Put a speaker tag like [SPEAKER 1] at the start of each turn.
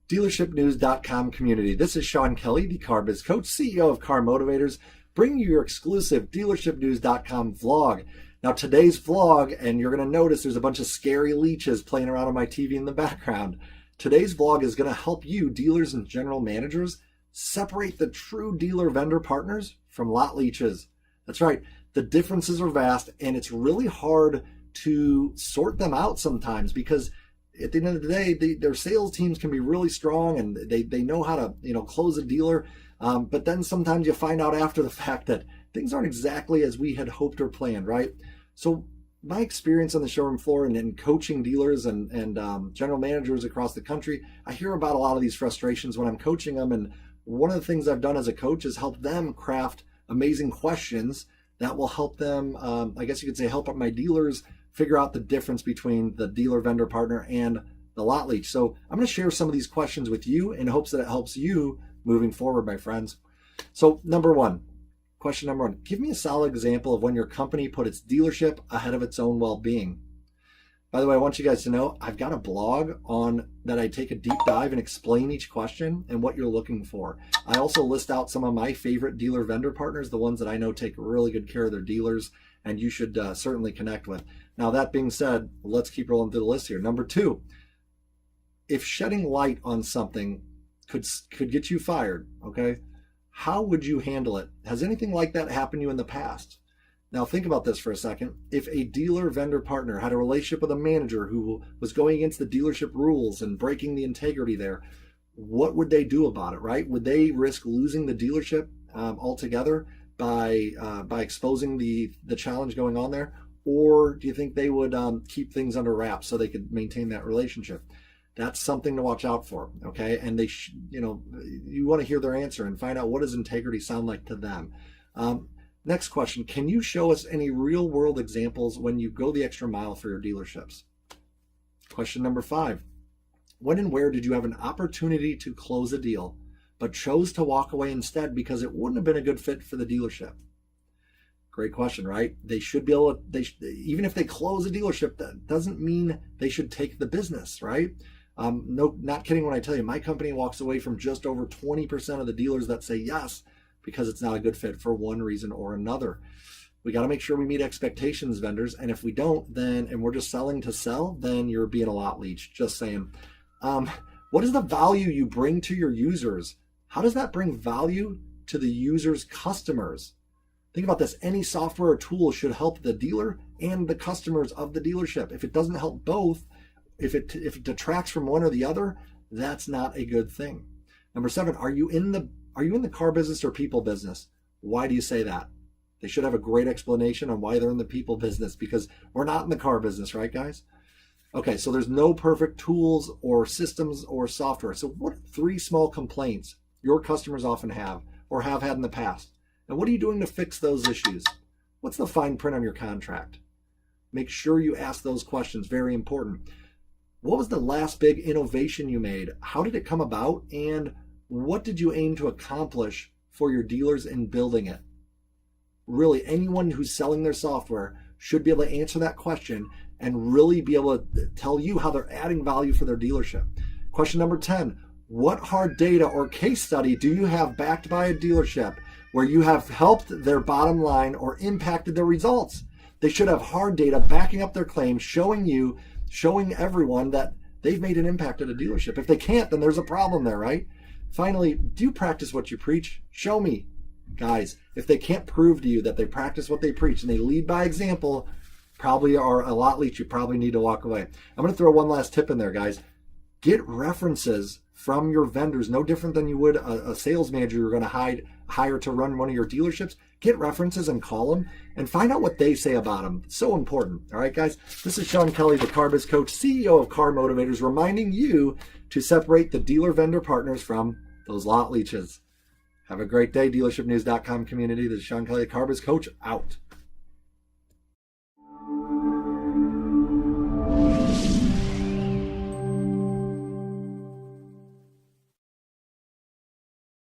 [SPEAKER 1] dealershipnews.com community. This is Sean Kelley, the Car Biz Coach, CEO of Car Motivators, bringing you your exclusive dealershipnews.com vlog. Now today's vlog, and you're going to notice there's a bunch of scary leeches playing around on my TV in the background. Today's vlog is going to help you, dealers and general managers, separate the true dealer vendor partners from lot leeches. That's right. The differences are vast, and it's really hard to sort them out sometimes because at the end of the day, their sales teams can be really strong and they know how to close a dealer. But then sometimes you find out after the fact that things aren't exactly as we had hoped or planned, right? So my experience on the showroom floor and coaching dealers and general managers across the country, I hear about a lot of these frustrations when I'm coaching them. And one of the things I've done as a coach is help them craft amazing questions that will help them, I guess you could say, help my dealers figure out the difference between the dealer vendor partner and the lot leech. So I'm going to share some of these questions with you in hopes that it helps you moving forward, my friends. So question number one, give me a solid example of when your company put its dealership ahead of its own well-being. By the way, I want you guys to know I've got a blog on that I take a deep dive and explain each question and what you're looking for. I also list out some of my favorite dealer vendor partners, the ones that I know take really good care of their dealers and you should certainly connect with. Now, that being said, let's keep rolling through the list here. Number two, if shedding light on something could get you fired, okay, how would you handle it? Has anything like that happened to you in the past? Now, think about this for a second. If a dealer vendor partner had a relationship with a manager who was going against the dealership rules and breaking the integrity there, what would they do about it, right? Would they risk losing the dealership altogether by exposing the challenge going on there? Or do you think they would keep things under wraps so they could maintain that relationship? That's something to watch out for, okay? And they, you want to hear their answer and find out what does integrity sound like to them. Next question, can you show us any real world examples when you go the extra mile for your dealerships? Question number 5, when and where did you have an opportunity to close a deal, but chose to walk away instead because it wouldn't have been a good fit for the dealership? Great question, right? They should be able to, even if they close a dealership, that doesn't mean they should take the business, right? No, not kidding when I tell you, my company walks away from just over 20% of the dealers that say yes, because it's not a good fit for one reason or another. We got to make sure we meet expectations, vendors. And if we don't, then, and we're just selling to sell, then you're being a lot leech, just saying. What is the value you bring to your users? How does that bring value to the user's customers? Think about this. Any software or tool should help the dealer and the customers of the dealership. If it doesn't help both, if it detracts from one or the other, that's not a good thing. Number 7, are you in the car business or people business? Why do you say that? They should have a great explanation on why they're in the people business, because we're not in the car business, right, guys? Okay, so there's no perfect tools or systems or software. So what are 3 small complaints your customers often have or have had in the past? And what are you doing to fix those issues? What's the fine print on your contract? Make sure you ask those questions, very important. What was the last big innovation you made? How did it come about? And what did you aim to accomplish for your dealers in building it? Really, anyone who's selling their software should be able to answer that question and really be able to tell you how they're adding value for their dealership. Question number 10, what hard data or case study do you have backed by a dealership where you have helped their bottom line or impacted their results? They should have hard data backing up their claims, showing everyone that they've made an impact at a dealership. If they can't, then there's a problem there, right? Finally, do you practice what you preach? Show me. Guys, if they can't prove to you that they practice what they preach and they lead by example, probably are a lot leech. You probably need to walk away. I'm going to throw one last tip in there, guys. Get references from your vendors, no different than you would a sales manager you're going to hire to run one of your dealerships. Get references and call them and find out what they say about them. It's so important. All right, guys, this is Sean Kelley, the Car Biz Coach, CEO of Car Motivators, reminding you to separate the dealer vendor partners from those lot leeches. Have a great day, dealershipnews.com community. This is Sean Kelley, the Car Biz Coach, out.